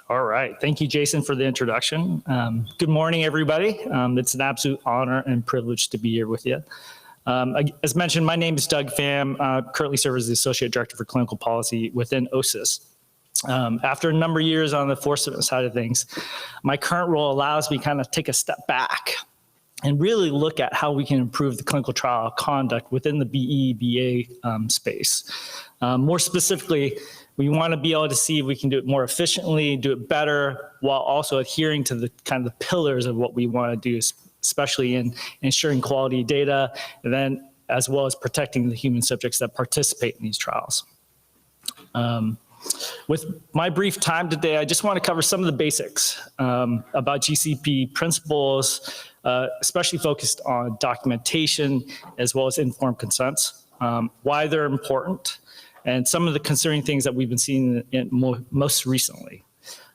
All right. Thank you, Jason, for the introduction. Good morning, everybody. It's an absolute honor and privilege to be here with you. As mentioned, my name is Doug Pham. Currently serve as the Associate Director for Clinical Policy within OSIS. After a number of years on the enforcement side of things, my current role allows me to kind of take a step back and really look at how we can improve the clinical trial conduct within the BE/BA space. More specifically, we want to be able to see if we can do it more efficiently, do it better, while also adhering to the kind of the pillars of what we want to do, especially in ensuring quality data, and then as well as protecting the human subjects that participate in these trials. With my brief time today, I just want to cover some of the basics about GCP principles, especially focused on documentation as well as informed consents, why they're important, and some of the concerning things that we've been seeing most recently.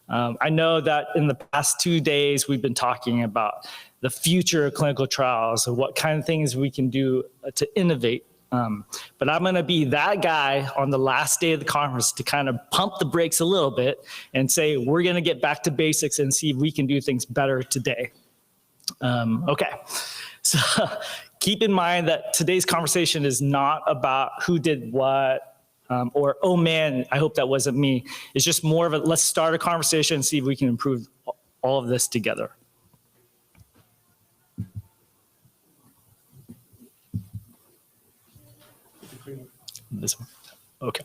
I know that in the past 2 days, we've been talking about the future of clinical trials and what kind of things we can do to innovate. But I'm going to be that guy on the last day of the conference to kind of pump the brakes a little bit and say, we're going to get back to basics and see if we can do things better today. Okay, so keep in mind that today's conversation is not about who did what, or, oh man, I hope that wasn't me. It's just more of a, let's start a conversation and see if we can improve all of this together. This one. Okay.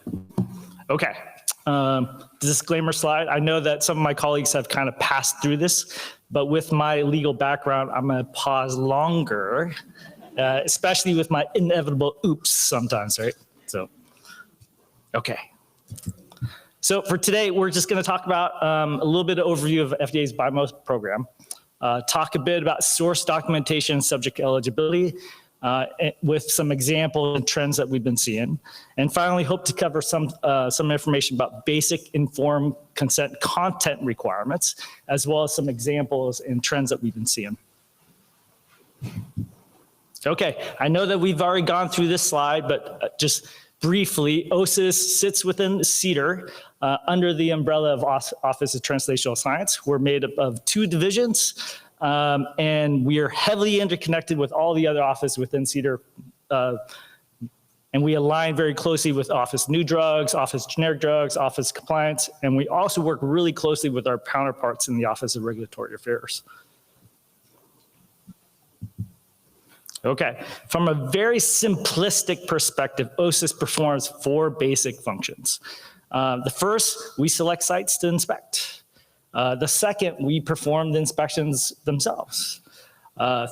Okay. Disclaimer slide. I know that some of my colleagues have kind of passed through this, but with my legal background, I'm going to pause longer, especially with my inevitable oops sometimes, right? So, okay. So for today, we're just going to talk about a little bit of overview of FDA's BIMO program, talk a bit about source documentation, subject eligibility, with some examples and trends that we've been seeing. And finally, hope to cover some information about basic informed consent content requirements, as well as some examples and trends that we've been seeing. Okay, I know that we've already gone through this slide, but just briefly, OSIS sits within CDER under the umbrella of Office of Translational Science. We're made up of 2 divisions. And we are heavily interconnected with all the other offices within CDER, and we align very closely with Office New Drugs, Office Generic Drugs, Office Compliance, and we also work really closely with our counterparts in the Office of Regulatory Affairs. Okay, from a very simplistic perspective, OSIS performs 4 basic functions. The first, we select sites to inspect. The second, we perform the inspections themselves.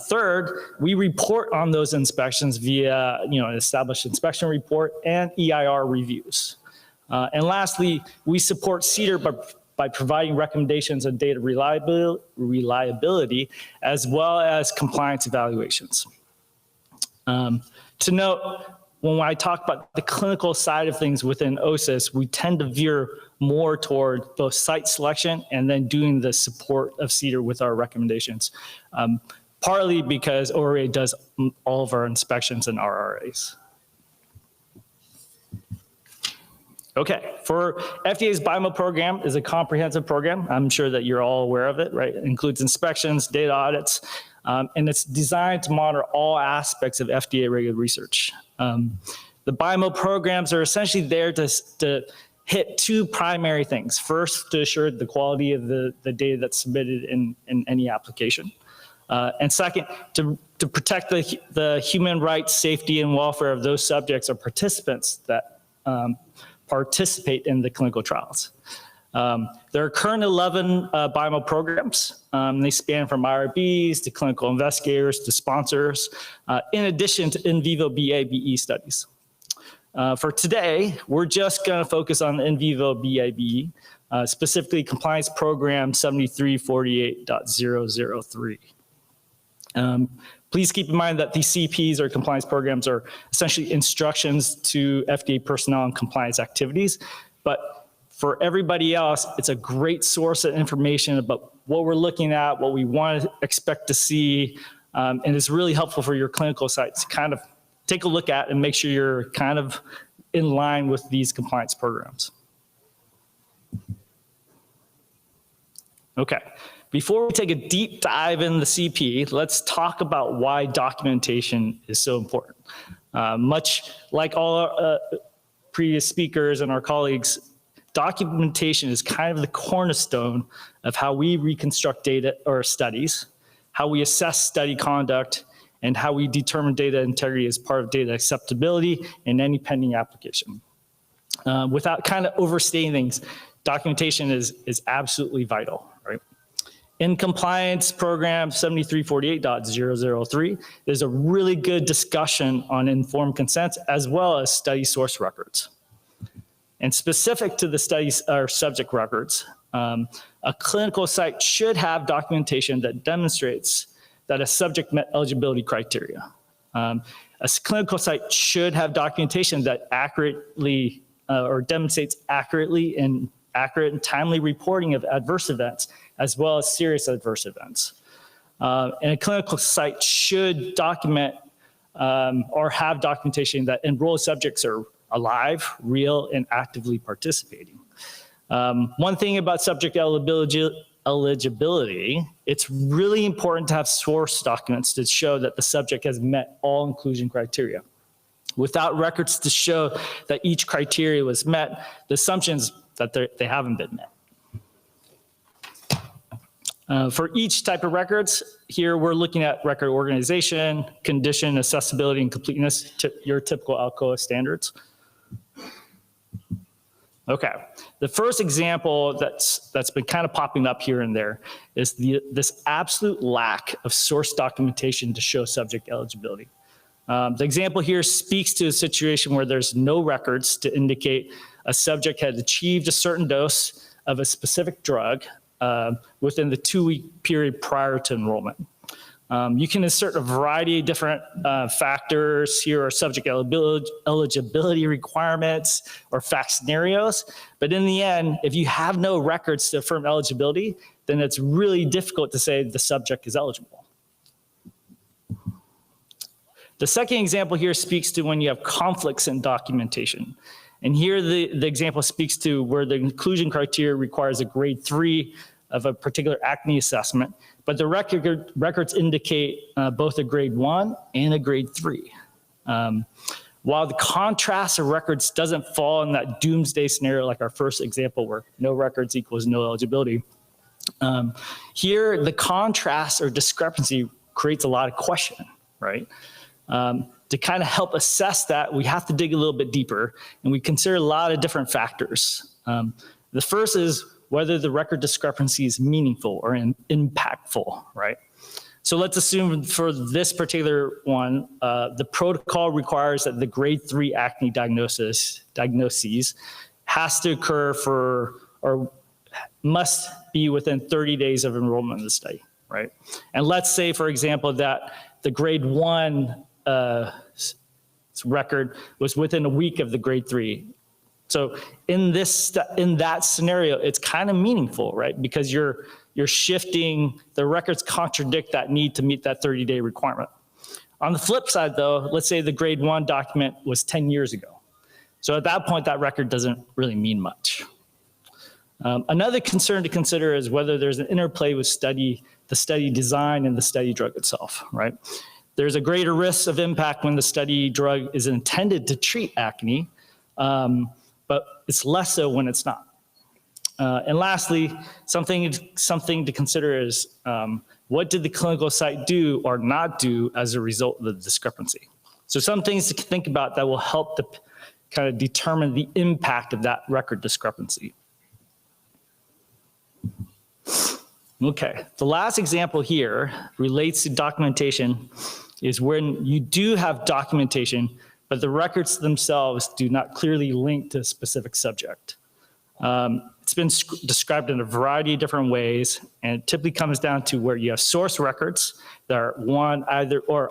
Third, we report on those inspections via an established inspection report and EIR reviews. And lastly, we support CDER by providing recommendations on data reliability as well as compliance evaluations. To note, when I talk about the clinical side of things within OSIS, we tend to veer more toward both site selection and then doing the support of CDER with our recommendations, partly because ORA does all of our inspections and RRAs. Okay, for FDA's BIMO program is a comprehensive program. I'm sure that you're all aware of it, right? It includes inspections, data audits, and it's designed to monitor all aspects of FDA-regulated research. The BIMO programs are essentially there to hit 2 primary things. First, to assure the quality of the data that's submitted in any application. And second, to protect the human rights, safety, and welfare of those subjects or participants that participate in the clinical trials. There are current 11 BIMO programs. They span from IRBs to clinical investigators to sponsors, in addition to in vivo BA/BE studies. For today, we're just going to focus on in vivo BA/BE, specifically Compliance Program 7348.003. Please keep in mind that these CPs or compliance programs are essentially instructions to FDA personnel on compliance activities, but for everybody else, it's a great source of information about what we're looking at, what we want to expect to see, and it's really helpful for your clinical sites to kind of take a look at and make sure you're kind of in line with these compliance programs. Okay, before we take a deep dive in the CP, let's talk about why documentation is so important. Much like all our previous speakers and our colleagues, documentation is kind of the cornerstone of how we reconstruct data or studies, how we assess study conduct, and how we determine data integrity as part of data acceptability in any pending application. Without kind of overstating things, documentation is absolutely vital, right? In compliance program 7348.003, there's a really good discussion on informed consent as well as study source records. And specific to the studies or subject records, a clinical site should have documentation that demonstrates that a subject met eligibility criteria. A clinical site should have documentation that accurately or demonstrates accurate and timely reporting of adverse events, as well as serious adverse events. And a clinical site should document or have documentation that enrolled subjects are alive, real, and actively participating. One thing about subject eligibility, it's really important to have source documents to show that the subject has met all inclusion criteria. Without records to show that each criteria was met, the assumptions that they haven't been met. For each type of records, here we're looking at record organization, condition, accessibility, and completeness, your typical Alcoa standards. Okay, the first example that's been kind of popping up here and there is this absolute lack of source documentation to show subject eligibility. The example here speaks to a situation where there's no records to indicate a subject had achieved a certain dose of a specific drug within the 2-week period prior to enrollment. You can insert a variety of different factors. Here are subject eligibility requirements or fact scenarios. But in the end, if you have no records to affirm eligibility, then it's really difficult to say the subject is eligible. The second example here speaks to when you have conflicts in documentation. And here the example speaks to where the inclusion criteria requires a grade 3 of a particular acne assessment, but the records indicate both a grade 1 and a grade 3. While the contrast of records doesn't fall in that doomsday scenario like our first example where no records equals no eligibility, here the contrast or discrepancy creates a lot of question, right? To kind of help assess that, we have to dig a little bit deeper, and we consider a lot of different factors. The first is whether the record discrepancy is meaningful or impactful, right? So let's assume for this particular one, the protocol requires that the grade 3 acne diagnoses has to occur for, or must be within 30 days of enrollment in the study, right? And let's say, for example, that the grade 1 record was within a week of the grade 3. So in that scenario, it's kind of meaningful, right? Because you're shifting, the records contradict that need to meet that 30-day requirement. On the flip side though, let's say the grade 1 document was 10 years ago. So at that point, that record doesn't really mean much. Another concern to consider is whether there's an interplay with the study design and the study drug itself, right? There's a greater risk of impact when the study drug is intended to treat acne, but it's less so when it's not. And lastly, something to consider is what did the clinical site do or not do as a result of the discrepancy? So some things to think about that will help to kind of determine the impact of that record discrepancy. Okay, the last example here relates to documentation is when you do have documentation, but the records themselves do not clearly link to a specific subject. It's been described in a variety of different ways, and it typically comes down to where you have source records that are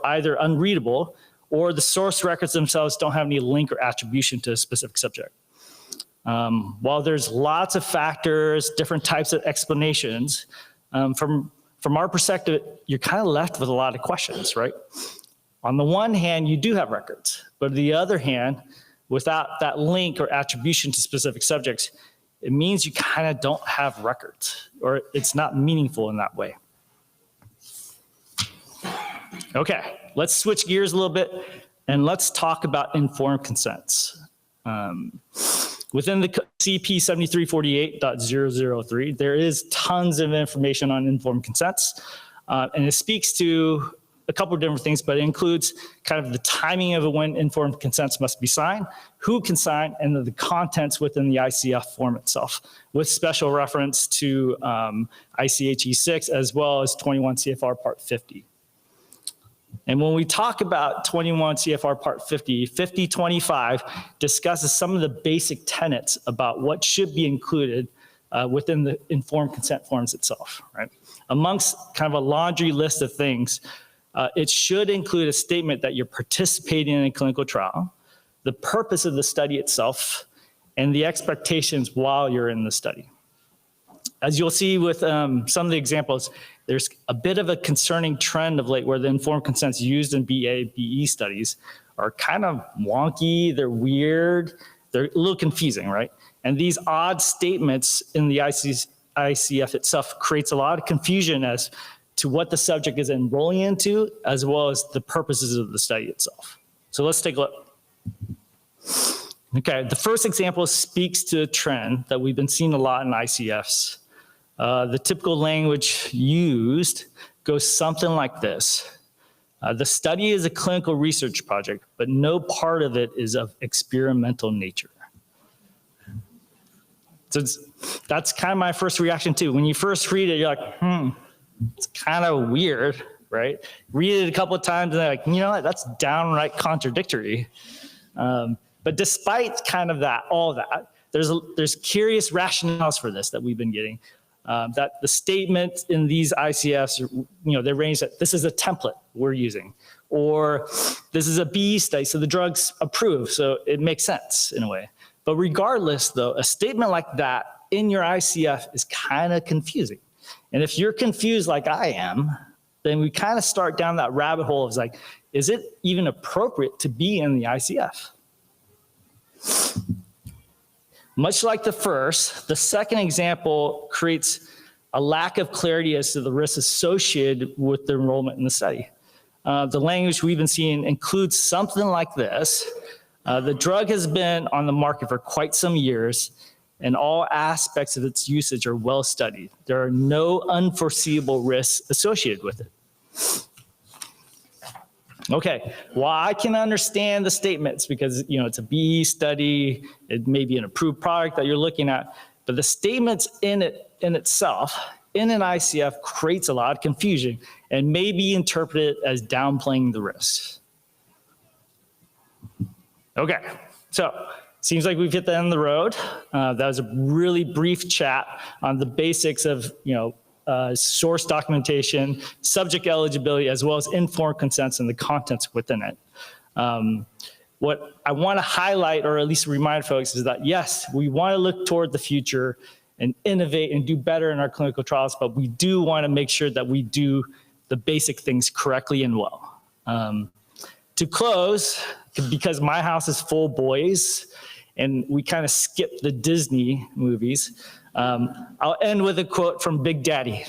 either unreadable, or the source records themselves don't have any link or attribution to a specific subject. While there's lots of factors, different types of explanations, from our perspective, you're kind of left with a lot of questions, right? On the one hand, you do have records, but on the other hand, without that link or attribution to specific subjects, it means you kind of don't have records, or it's not meaningful in that way. Okay, let's switch gears a little bit and let's talk about informed consents. Within the CP 7348.003, there is tons of information on informed consents, and it speaks to a couple of different things, but it includes kind of the timing of when informed consents must be signed, who can sign, and the contents within the ICF form itself, with special reference to ICHE 6 as well as 21 CFR Part 50. And when we talk about 21 CFR Part 50, 5025 discusses some of the basic tenets about what should be included within the informed consent forms itself, right? Amongst kind of a laundry list of things, it should include a statement that you're participating in a clinical trial, the purpose of the study itself, and the expectations while you're in the study. As you'll see with some of the examples, there's a bit of a concerning trend of late where the informed consents used in BE studies are kind of wonky, they're weird, they're a little confusing, right? And these odd statements in the ICF itself creates a lot of confusion as to what the subject is enrolling into, as well as the purposes of the study itself. So let's take a look. Okay, the first example speaks to a trend that we've been seeing a lot in ICFs. The typical language used goes something like this. The study is a clinical research project, but no part of it is of experimental nature. So that's kind of my first reaction too. When you first read it, you're like, it's kind of weird, right? Read it a couple of times and they're like, you know what, that's downright contradictory. But despite kind of that, all that, there's curious rationales for this that we've been getting. That the statement in these ICFs, they range that this is a template we're using, or this is a BE study, so the drug's approved, so it makes sense in a way. But regardless, though, a statement like that in your ICF is kind of confusing. And if you're confused like I am, then we kind of start down that rabbit hole of like, is it even appropriate to be in the ICF? Much like the first, the second example creates a lack of clarity as to the risks associated with the enrollment in the study. The language we've been seeing includes something like this. The drug has been on the market for quite some years, and all aspects of its usage are well studied. There are no unforeseeable risks associated with it. Okay, well, I can understand the statements because, it's a BE study, it may be an approved product that you're looking at, but the statements in itself, in an ICF, creates a lot of confusion and may be interpreted as downplaying the risks. Okay, so seems like we've hit the end of the road. That was a really brief chat on the basics of, source documentation, subject eligibility, as well as informed consents and the contents within it. What I want to highlight, or at least remind folks, is that yes, we want to look toward the future and innovate and do better in our clinical trials, but we do want to make sure that we do the basic things correctly and well. To close, because my house is full boys, and we kind of skip the Disney movies, I'll end with a quote from Big Daddy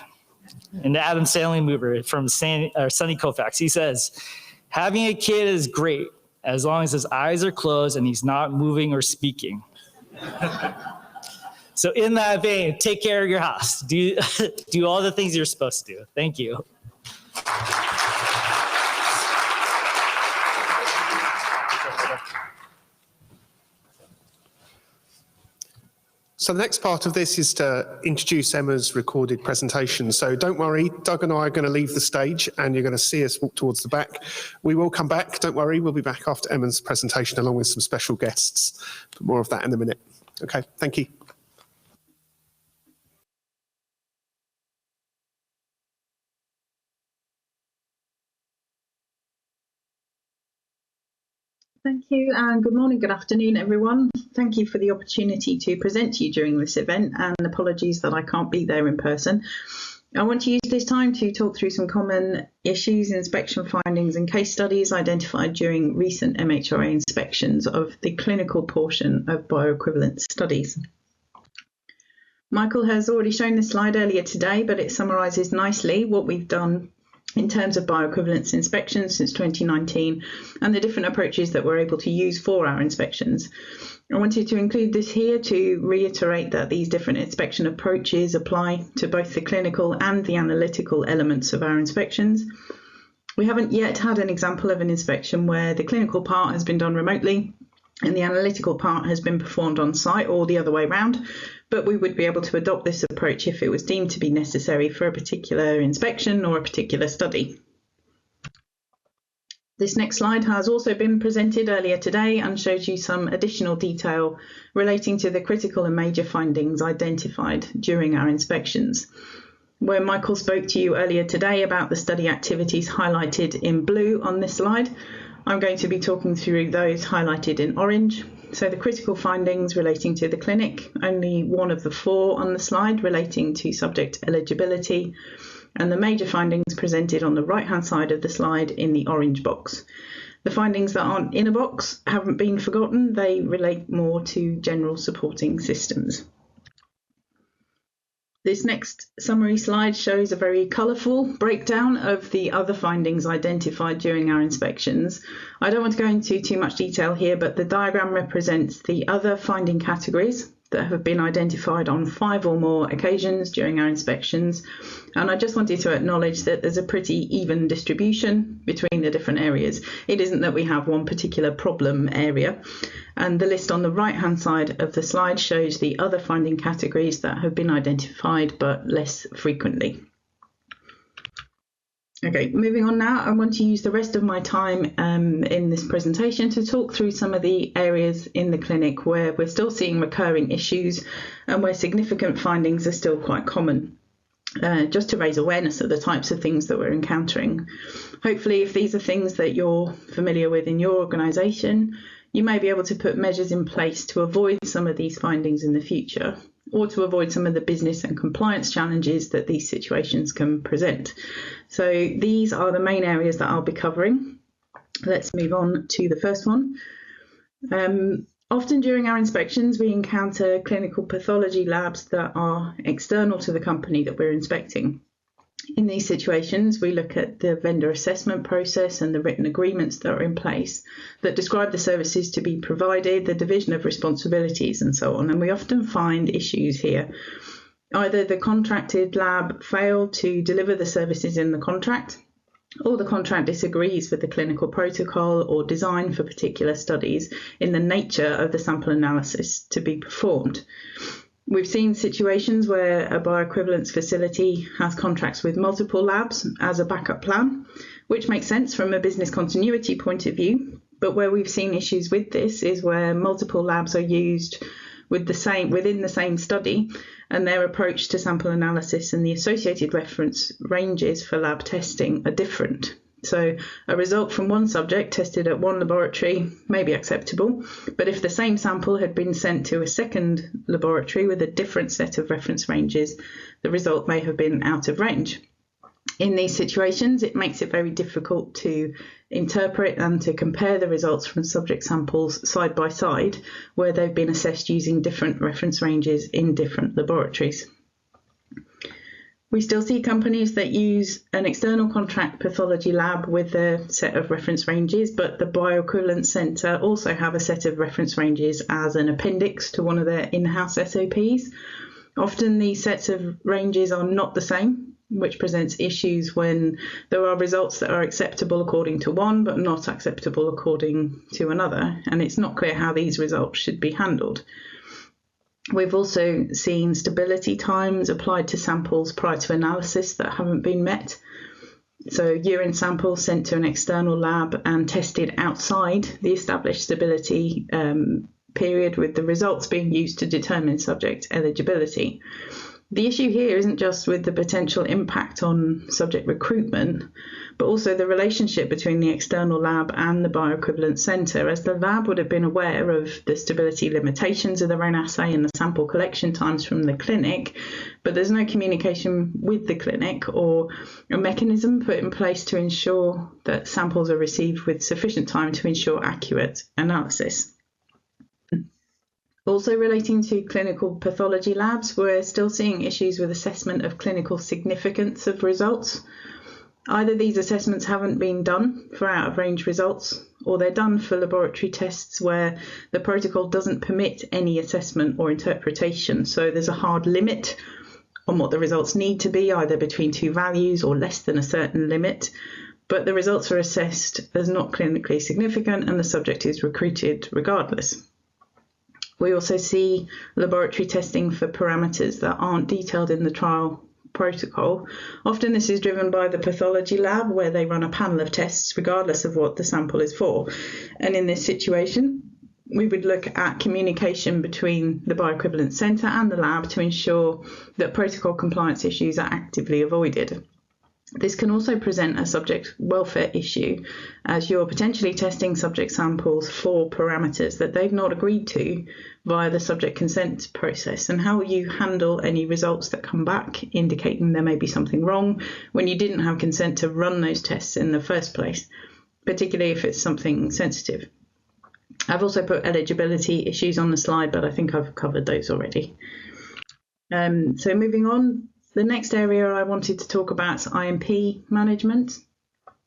in the Adam Sandler movie from Sonny Koufax. He says, "Having a kid is great as long as his eyes are closed and he's not moving or speaking." So in that vein, take care of your house. Do all the things you're supposed to do. Thank you. So the next part of this is to introduce Emma's recorded presentation. So don't worry, Doug and I are going to leave the stage and you're going to see us walk towards the back. We will come back, don't worry, we'll be back after Emma's presentation along with some special guests. But more of that in a minute. Okay, thank you. Thank you, and good morning, good afternoon, everyone. Thank you for the opportunity to present to you during this event, and apologies that I can't be there in person. I want to use this time to talk through some common issues, inspection findings and case studies identified during recent MHRA inspections of the clinical portion of bioequivalence studies. Michael has already shown this slide earlier today, but it summarises nicely what we've done in terms of bioequivalence inspections since 2019 and the different approaches that we're able to use for our inspections. I wanted to include this here to reiterate that these different inspection approaches apply to both the clinical and the analytical elements of our inspections. We haven't yet had an example of an inspection where the clinical part has been done remotely and the analytical part has been performed on site, or the other way around, but we would be able to adopt this approach if it was deemed to be necessary for a particular inspection or a particular study. This next slide has also been presented earlier today and shows you some additional detail relating to the critical and major findings identified during our inspections. Where Michael spoke to you earlier today about the study activities highlighted in blue on this slide, I'm going to be talking through those highlighted in orange. So the critical findings relating to the clinic, only one of the 4 on the slide relating to subject eligibility, and the major findings presented on the right-hand side of the slide in the orange box. The findings that aren't in a box haven't been forgotten, they relate more to general supporting systems. This next summary slide shows a very colourful breakdown of the other findings identified during our inspections. I don't want to go into too much detail here, but the diagram represents the other finding categories that have been identified on 5 or more occasions during our inspections. And I just wanted to acknowledge that there's a pretty even distribution between the different areas. It isn't that we have one particular problem area. And the list on the right-hand side of the slide shows the other finding categories that have been identified but less frequently. Okay, moving on now, I want to use the rest of my time in this presentation to talk through some of the areas in the clinic where we're still seeing recurring issues and where significant findings are still quite common, just to raise awareness of the types of things that we're encountering. Hopefully, if these are things that you're familiar with in your organisation, you may be able to put measures in place to avoid some of these findings in the future, or to avoid some of the business and compliance challenges that these situations can present. So these are the main areas that I'll be covering. Let's move on to the first one. Often during our inspections, we encounter clinical pathology labs that are external to the company that we're inspecting. In these situations, we look at the vendor assessment process and the written agreements that are in place that describe the services to be provided, the division of responsibilities and so on. And we often find issues here. Either the contracted lab failed to deliver the services in the contract, or the contract disagrees with the clinical protocol or design for particular studies in the nature of the sample analysis to be performed. We've seen situations where a bioequivalence facility has contracts with multiple labs as a backup plan, which makes sense from a business continuity point of view. But where we've seen issues with this is where multiple labs are used within the same study, and their approach to sample analysis and the associated reference ranges for lab testing are different. So a result from one subject tested at one laboratory may be acceptable, but if the same sample had been sent to a second laboratory with a different set of reference ranges, the result may have been out of range. In these situations, it makes it very difficult to interpret and to compare the results from subject samples side by side where they've been assessed using different reference ranges in different laboratories. We still see companies that use an external contract pathology lab with a set of reference ranges, but the Bioequivalence Centre also have a set of reference ranges as an appendix to one of their in-house SOPs. Often these sets of ranges are not the same, which presents issues when there are results that are acceptable according to one, but not acceptable according to another, and it's not clear how these results should be handled. We've also seen stability times applied to samples prior to analysis that haven't been met. So urine samples sent to an external lab and tested outside the established stability period, with the results being used to determine subject eligibility. The issue here isn't just with the potential impact on subject recruitment, but also the relationship between the external lab and the Bioequivalence Centre, as the lab would have been aware of the stability limitations of their own assay and the sample collection times from the clinic, but there's no communication with the clinic or a mechanism put in place to ensure that samples are received with sufficient time to ensure accurate analysis. Also relating to clinical pathology labs, we're still seeing issues with assessment of clinical significance of results. Either these assessments haven't been done for out-of-range results, or they're done for laboratory tests where the protocol doesn't permit any assessment or interpretation. So there's a hard limit on what the results need to be, either between two values or less than a certain limit. But the results are assessed as not clinically significant and the subject is recruited regardless. We also see laboratory testing for parameters that aren't detailed in the trial protocol. Often this is driven by the pathology lab, where they run a panel of tests regardless of what the sample is for. And in this situation, we would look at communication between the Bioequivalence Centre and the lab to ensure that protocol compliance issues are actively avoided. This can also present a subject welfare issue, as you're potentially testing subject samples for parameters that they've not agreed to via the subject consent process, and how you handle any results that come back indicating there may be something wrong when you didn't have consent to run those tests in the first place, particularly if it's something sensitive. I've also put eligibility issues on the slide, but I think I've covered those already. So moving on. The next area I wanted to talk about is IMP management.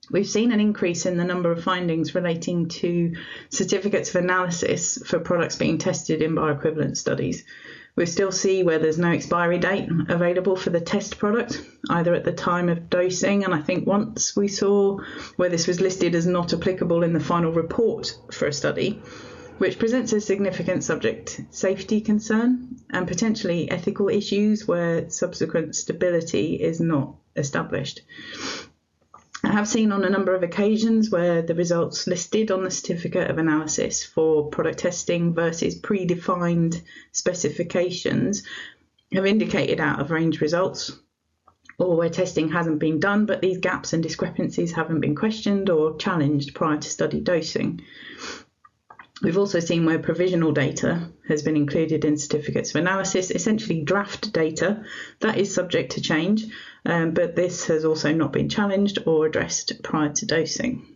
We've seen an increase in the number of findings relating to certificates of analysis for products being tested in bioequivalence studies. We still see where there's no expiry date available for the test product, either at the time of dosing, and I think once we saw where this was listed as not applicable in the final report for a study, which presents a significant subject safety concern and potentially ethical issues where subsequent stability is not established. I have seen on a number of occasions where the results listed on the certificate of analysis for product testing versus predefined specifications have indicated out of range results, or where testing hasn't been done but these gaps and discrepancies haven't been questioned or challenged prior to study dosing. We've also seen where provisional data has been included in certificates of analysis, essentially draft data that is subject to change, but this has also not been challenged or addressed prior to dosing.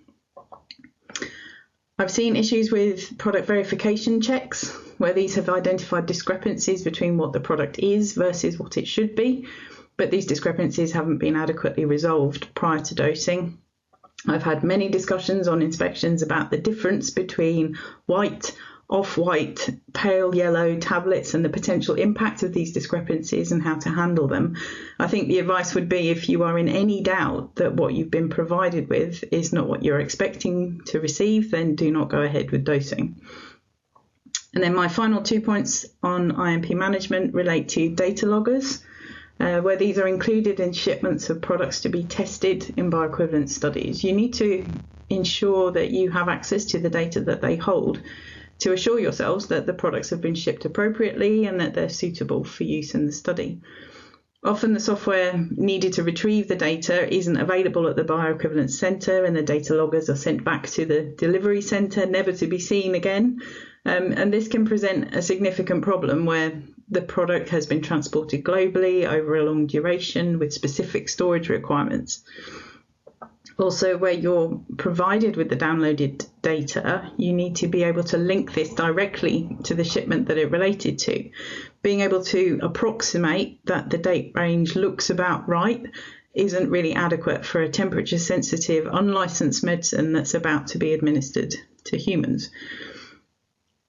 I've seen issues with product verification checks, where these have identified discrepancies between what the product is versus what it should be, but these discrepancies haven't been adequately resolved prior to dosing. I've had many discussions on inspections about the difference between white, off-white, pale yellow tablets and the potential impact of these discrepancies and how to handle them. I think the advice would be, if you are in any doubt that what you've been provided with is not what you're expecting to receive, then do not go ahead with dosing. And then my final 2 points on IMP management relate to data loggers, where these are included in shipments of products to be tested in bioequivalence studies. You need to ensure that you have access to the data that they hold to assure yourselves that the products have been shipped appropriately and that they're suitable for use in the study. Often the software needed to retrieve the data isn't available at the Bioequivalence Centre, and the data loggers are sent back to the delivery centre, never to be seen again. And this can present a significant problem where the product has been transported globally over a long duration with specific storage requirements. Also, where you're provided with the downloaded data, you need to be able to link this directly to the shipment that it related to. Being able to approximate that the date range looks about right isn't really adequate for a temperature-sensitive, unlicensed medicine that's about to be administered to humans.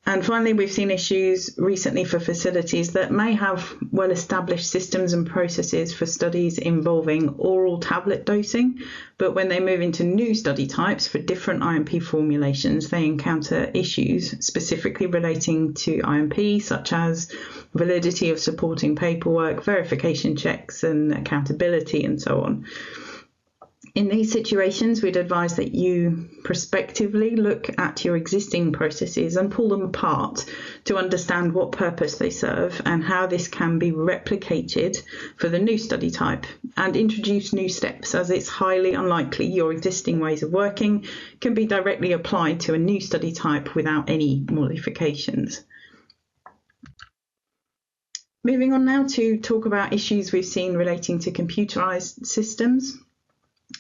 And finally, we've seen issues recently for facilities that may have well-established systems and processes for studies involving oral tablet dosing, but when they move into new study types for different IMP formulations, they encounter issues specifically relating to IMP, such as validity of supporting paperwork, verification checks, and accountability, and so on. In these situations, we'd advise that you prospectively look at your existing processes and pull them apart to understand what purpose they serve and how this can be replicated for the new study type, and introduce new steps, as it's highly unlikely your existing ways of working can be directly applied to a new study type without any modifications. Moving on now to talk about issues we've seen relating to computerized systems.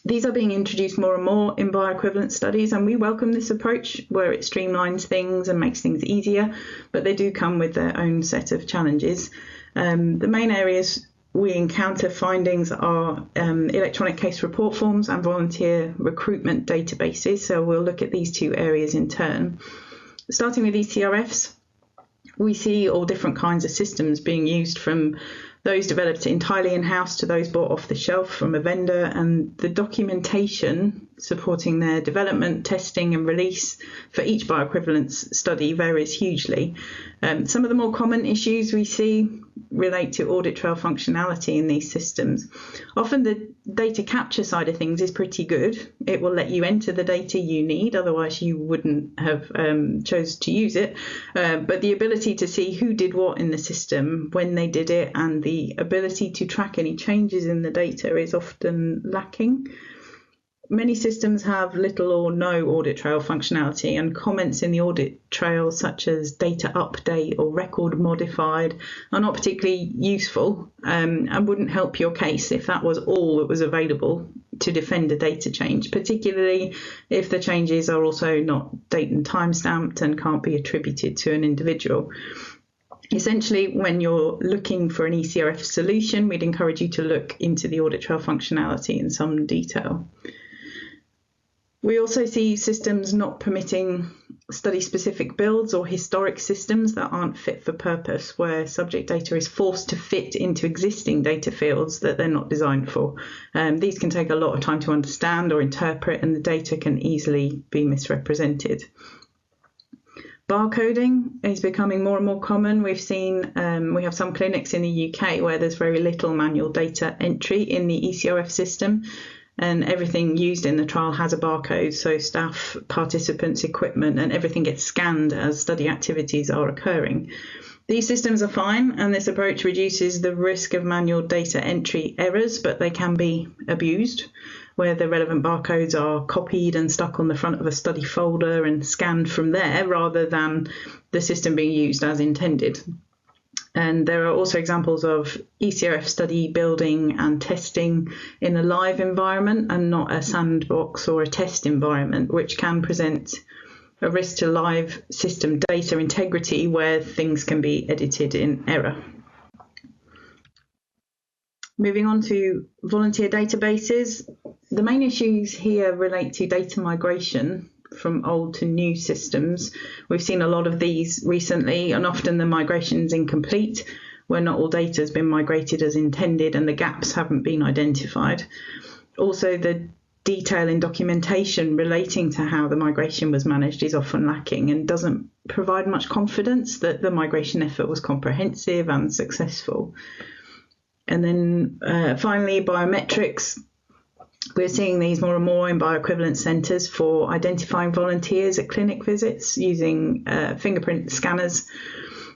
These are being introduced more and more in bioequivalence studies, and we welcome this approach where it streamlines things and makes things easier, but they do come with their own set of challenges. The main areas we encounter findings are electronic case report forms and volunteer recruitment databases, so we'll look at these two areas in turn. Starting with ECRFs, we see all different kinds of systems being used, from those developed entirely in-house to those bought off the shelf from a vendor, and the documentation supporting their development, testing and release for each bioequivalence study varies hugely. Some of the more common issues we see relate to audit trail functionality in these systems. Often the data capture side of things is pretty good. It will let you enter the data you need, otherwise you wouldn't have chose to use it. But the ability to see who did what in the system, when they did it, and the ability to track any changes in the data is often lacking. Many systems have little or no audit trail functionality, and comments in the audit trail such as data update or record modified are not particularly useful and wouldn't help your case if that was all that was available to defend a data change, particularly if the changes are also not date and time stamped and can't be attributed to an individual. Essentially, when you're looking for an ECRF solution, we'd encourage you to look into the audit trail functionality in some detail. We also see systems not permitting study-specific builds or historic systems that aren't fit for purpose, where subject data is forced to fit into existing data fields that they're not designed for. These can take a lot of time to understand or interpret, and the data can easily be misrepresented. Barcoding is becoming more and more common. We've seen, we have some clinics in the UK where there's very little manual data entry in the ECRF system, and everything used in the trial has a barcode, so staff, participants, equipment, and everything gets scanned as study activities are occurring. These systems are fine, and this approach reduces the risk of manual data entry errors, but they can be abused, where the relevant barcodes are copied and stuck on the front of a study folder and scanned from there, rather than the system being used as intended. And there are also examples of ECRF study building and testing in a live environment and not a sandbox or a test environment, which can present a risk to live system data integrity where things can be edited in error. Moving on to volunteer databases, the main issues here relate to data migration from old to new systems. We've seen a lot of these recently, and often the migration is incomplete, where not all data has been migrated as intended and the gaps haven't been identified. Also, the detail in documentation relating to how the migration was managed is often lacking and doesn't provide much confidence that the migration effort was comprehensive and successful. And then finally, biometrics. We're seeing these more and more in bioequivalence centres for identifying volunteers at clinic visits using fingerprint scanners.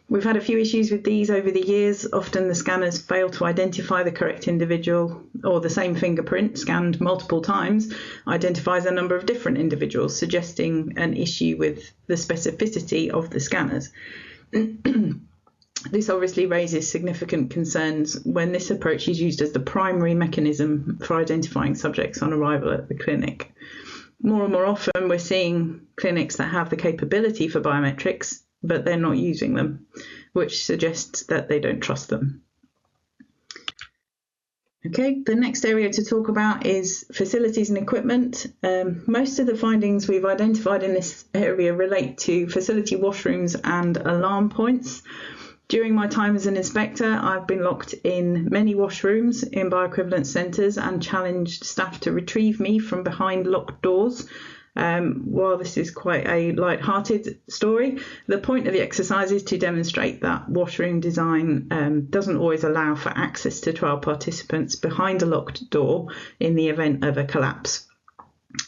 We've had a few issues with these over the years. Often the scanners fail to identify the correct individual, or the same fingerprint scanned multiple times identifies a number of different individuals, suggesting an issue with the specificity of the scanners. This obviously raises significant concerns when this approach is used as the primary mechanism for identifying subjects on arrival at the clinic. More and more often, we're seeing clinics that have the capability for biometrics, but they're not using them, which suggests that they don't trust them. Okay, the next area to talk about is facilities and equipment. Most of the findings we've identified in this area relate to facility washrooms and alarm points. During my time as an inspector, I've been locked in many washrooms in bioequivalence centres and challenged staff to retrieve me from behind locked doors. While this is quite a light-hearted story, the point of the exercise is to demonstrate that washroom design doesn't always allow for access to trial participants behind a locked door in the event of a collapse.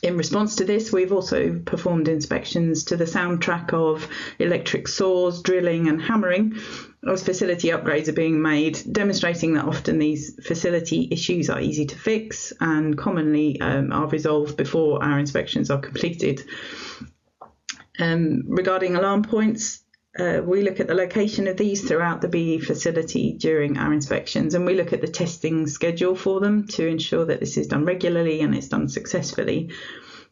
In response to this, we've also performed inspections to the soundtrack of electric saws, drilling and hammering as facility upgrades are being made, demonstrating that often these facility issues are easy to fix and commonly are resolved before our inspections are completed. Regarding alarm points, we look at the location of these throughout the BE facility during our inspections, and we look at the testing schedule for them to ensure that this is done regularly and it's done successfully.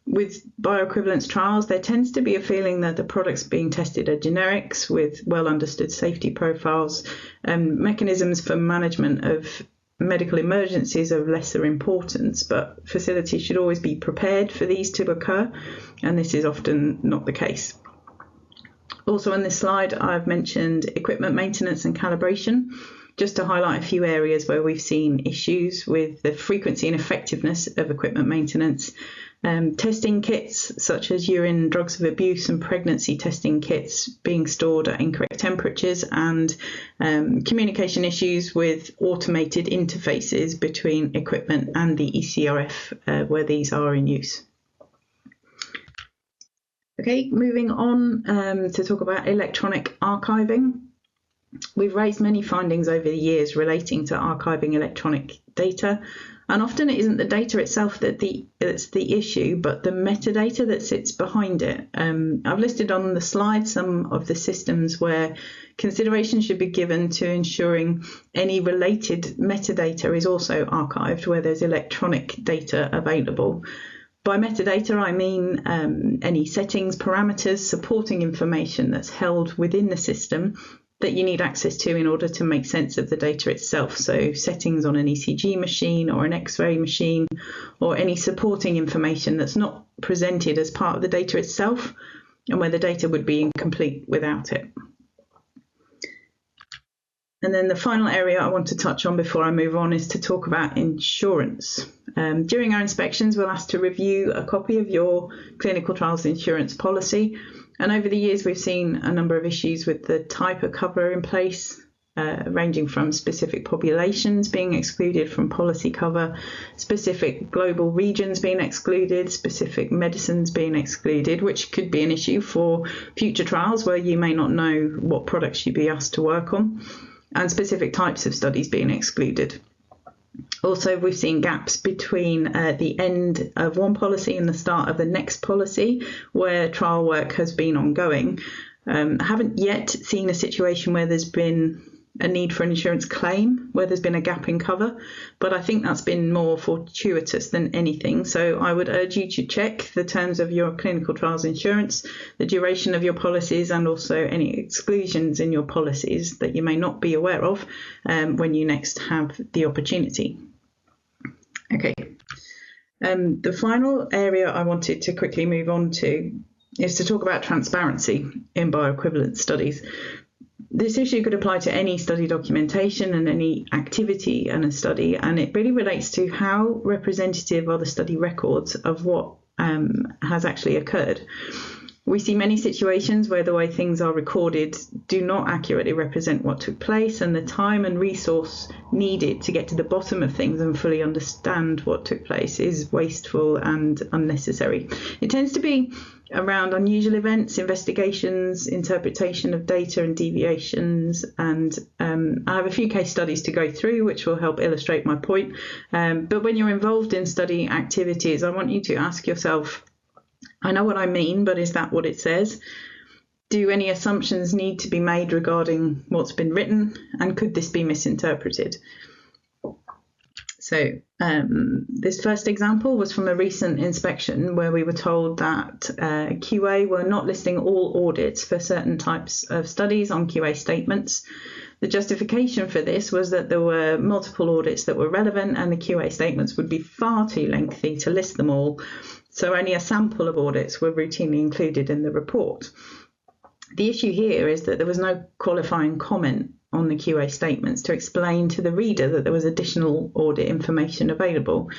With bioequivalence trials, there tends to be a feeling that the products being tested are generics with well understood safety profiles, and mechanisms for management of medical emergencies are of lesser importance, but facilities should always be prepared for these to occur, and this is often not the case. Also on this slide, I've mentioned equipment maintenance and calibration, just to highlight a few areas where we've seen issues with the frequency and effectiveness of equipment maintenance. Testing kits such as urine, drugs of abuse and pregnancy testing kits being stored at incorrect temperatures, and communication issues with automated interfaces between equipment and the ECRF where these are in use. Okay, moving on to talk about electronic archiving. We've raised many findings over the years relating to archiving electronic data, and often it isn't the data itself that's the issue, but the metadata that sits behind it. I've listed on the slide some of the systems where consideration should be given to ensuring any related metadata is also archived where there's electronic data available. By metadata, I mean any settings, parameters, supporting information that's held within the system that you need access to in order to make sense of the data itself. So settings on an ECG machine or an X-ray machine, or any supporting information that's not presented as part of the data itself and where the data would be incomplete without it. And then the final area I want to touch on before I move on is to talk about insurance. During our inspections, we're asked to review a copy of your clinical trials insurance policy. And over the years, we've seen a number of issues with the type of cover in place, ranging from specific populations being excluded from policy cover, specific global regions being excluded, specific medicines being excluded, which could be an issue for future trials where you may not know what products you'd be asked to work on, and specific types of studies being excluded. Also, we've seen gaps between the end of one policy and the start of the next policy where trial work has been ongoing. I haven't yet seen a situation where there's been a need for an insurance claim, where there's been a gap in cover, but I think that's been more fortuitous than anything. So I would urge you to check the terms of your clinical trials insurance, the duration of your policies, and also any exclusions in your policies that you may not be aware of when you next have the opportunity. Okay, the final area I wanted to quickly move on to is to talk about transparency in bioequivalence studies. This issue could apply to any study documentation and any activity in a study, and it really relates to how representative are the study records of what has actually occurred. We see many situations where the way things are recorded do not accurately represent what took place, and the time and resource needed to get to the bottom of things and fully understand what took place is wasteful and unnecessary. It tends to be around unusual events, investigations, interpretation of data and deviations, and I have a few case studies to go through which will help illustrate my point. But when you're involved in study activities, I want you to ask yourself, I know what I mean, but is that what it says? Do any assumptions need to be made regarding what's been written, and could this be misinterpreted? So this first example was from a recent inspection where we were told that QA were not listing all audits for certain types of studies on QA statements. The justification for this was that there were multiple audits that were relevant and the QA statements would be far too lengthy to list them all, so only a sample of audits were routinely included in the report. The issue here is that there was no qualifying comment on the QA statements to explain to the reader that there was additional audit information available.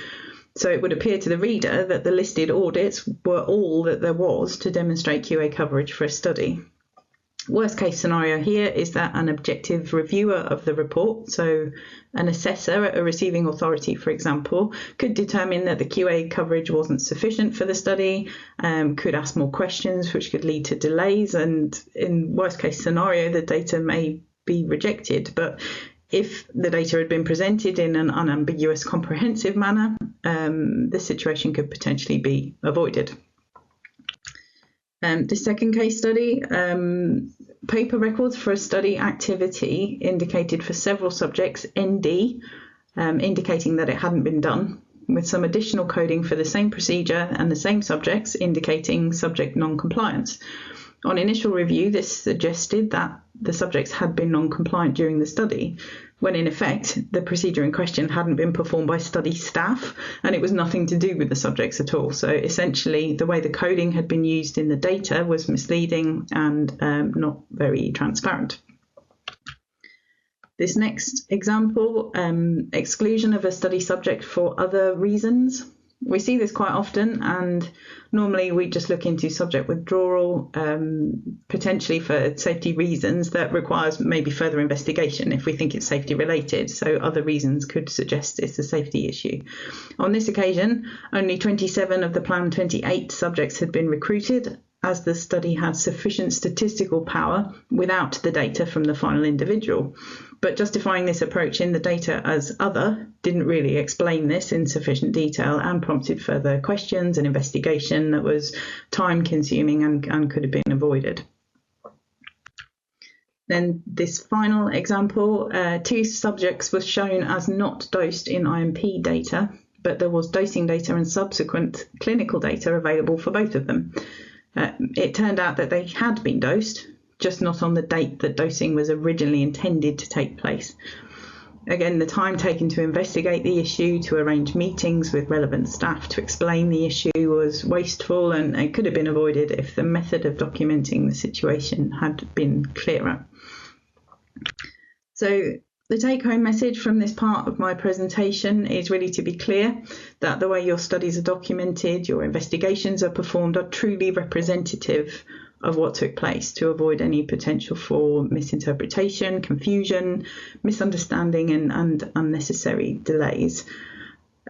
So it would appear to the reader that the listed audits were all that there was to demonstrate QA coverage for a study. Worst case scenario here is that an objective reviewer of the report, so an assessor at a receiving authority, for example, could determine that the QA coverage wasn't sufficient for the study, could ask more questions which could lead to delays, and in worst case scenario the data may be rejected. But if the data had been presented in an unambiguous, comprehensive manner, this situation could potentially be avoided. The second case study, paper records for a study activity indicated for several subjects ND, indicating that it hadn't been done, with some additional coding for the same procedure and the same subjects indicating subject non-compliance. On initial review, this suggested that the subjects had been non-compliant during the study, when in effect the procedure in question hadn't been performed by study staff and it was nothing to do with the subjects at all. So essentially the way the coding had been used in the data was misleading and not very transparent. This next example, exclusion of a study subject for other reasons. We see this quite often, and normally we just look into subject withdrawal, potentially for safety reasons that requires maybe further investigation if we think it's safety related. So other reasons could suggest it's a safety issue. On this occasion, only 27 of the planned 28 subjects had been recruited, as the study had sufficient statistical power without the data from the final individual. But justifying this approach in the data as other didn't really explain this in sufficient detail and prompted further questions and investigation that was time consuming and could have been avoided. Then this final example, 2 subjects were shown as not dosed in IMP data, but there was dosing data and subsequent clinical data available for both of them. It turned out that they had been dosed, just not on the date that dosing was originally intended to take place. Again, the time taken to investigate the issue, to arrange meetings with relevant staff to explain the issue was wasteful, and it could have been avoided if the method of documenting the situation had been clearer. So the take-home message from this part of my presentation is really to be clear that the way your studies are documented, your investigations are performed, are truly representative of what took place, to avoid any potential for misinterpretation, confusion, misunderstanding and unnecessary delays.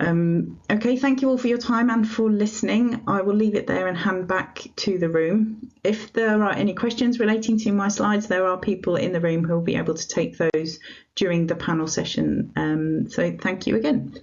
Okay, thank you all for your time and for listening. I will leave it there and hand back to the room. If there are any questions relating to my slides, there are people in the room who will be able to take those during the panel session. So thank you again.